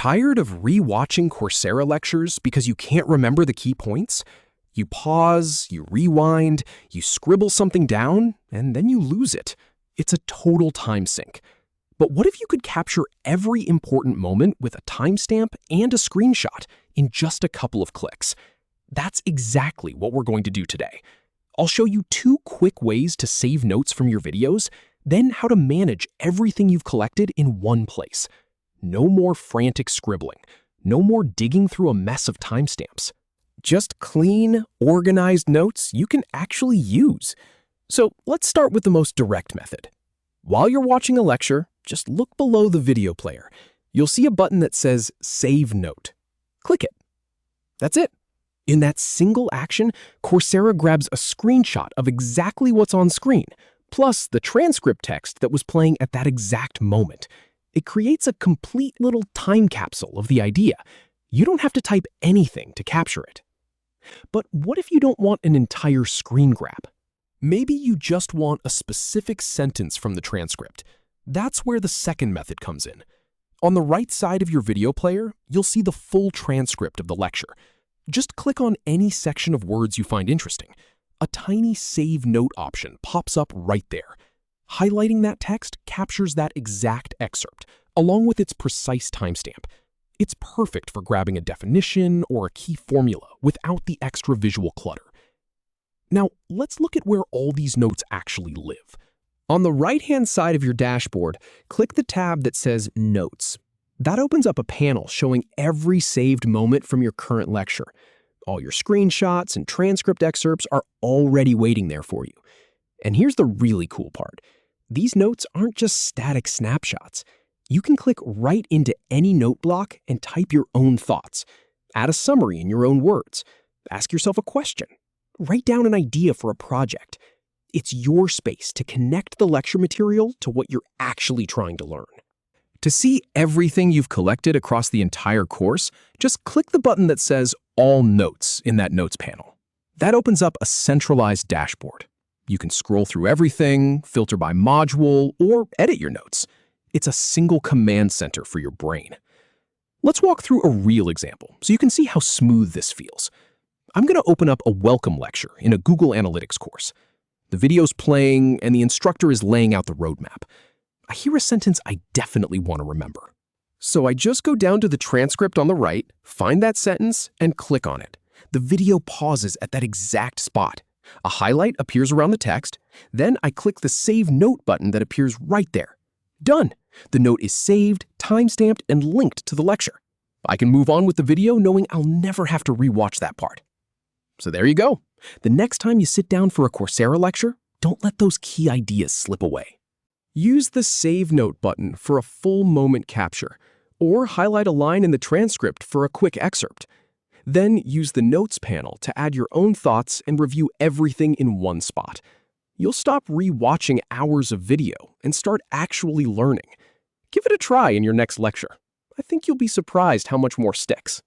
Tired of re-watching Coursera lectures because you can't remember the key points? You pause, you rewind, you scribble something down, and then you lose it. It's a total time sink. But what if you could capture every important moment with a timestamp and a screenshot in just a couple of clicks? That's exactly what we're going to do today. I'll show you 2 quick ways to save notes from your videos, then how to manage everything you've collected in one place. No more frantic scribbling. No more digging through a mess of timestamps. Just clean, organized notes you can actually use. So let's start with the most direct method. While you're watching a lecture, just look below the video player. You'll see a button that says Save Note. Click it. That's it. In that single action, Coursera grabs a screenshot of exactly what's on screen, plus the transcript text that was playing at that exact moment. It creates a complete little time capsule of the idea. You don't have to type anything to capture it. But what if you don't want an entire screen grab? Maybe you just want a specific sentence from the transcript. That's where the second method comes in. On the right side of your video player, you'll see the full transcript of the lecture. Just click on any section of words you find interesting. A tiny Save Note option pops up right there. Highlighting that text captures that exact excerpt, along with its precise timestamp. It's perfect for grabbing a definition or a key formula without the extra visual clutter. Now, let's look at where all these notes actually live. On the right-hand side of your dashboard, click the tab that says Notes. That opens up a panel showing every saved moment from your current lecture. All your screenshots and transcript excerpts are already waiting there for you. And here's the really cool part. These notes aren't just static snapshots. You can click right into any note block and type your own thoughts. Add a summary in your own words. Ask yourself a question. Write down an idea for a project. It's your space to connect the lecture material to what you're actually trying to learn. To see everything you've collected across the entire course, just click the button that says All Notes in that Notes panel. That opens up a centralized dashboard. You can scroll through everything, filter by module, or edit your notes. It's a single command center for your brain. Let's walk through a real example so you can see how smooth this feels. I'm going to open up a welcome lecture in a Google Analytics course. The video's playing and the instructor is laying out the roadmap. I hear a sentence I definitely want to remember. So I just go down to the transcript on the right, find that sentence, and click on it. The video pauses at that exact spot. A highlight appears around the text. Then I click the Save Note button that appears right there. Done! The note is saved, timestamped, and linked to the lecture. I can move on with the video knowing I'll never have to rewatch that part. So there you go. The next time you sit down for a Coursera lecture, don't let those key ideas slip away. Use the Save Note button for a full moment capture, or highlight a line in the transcript for a quick excerpt. Then use the Notes panel to add your own thoughts and review everything in one spot. You'll stop re-watching hours of video and start actually learning. Give it a try in your next lecture. I think you'll be surprised how much more sticks.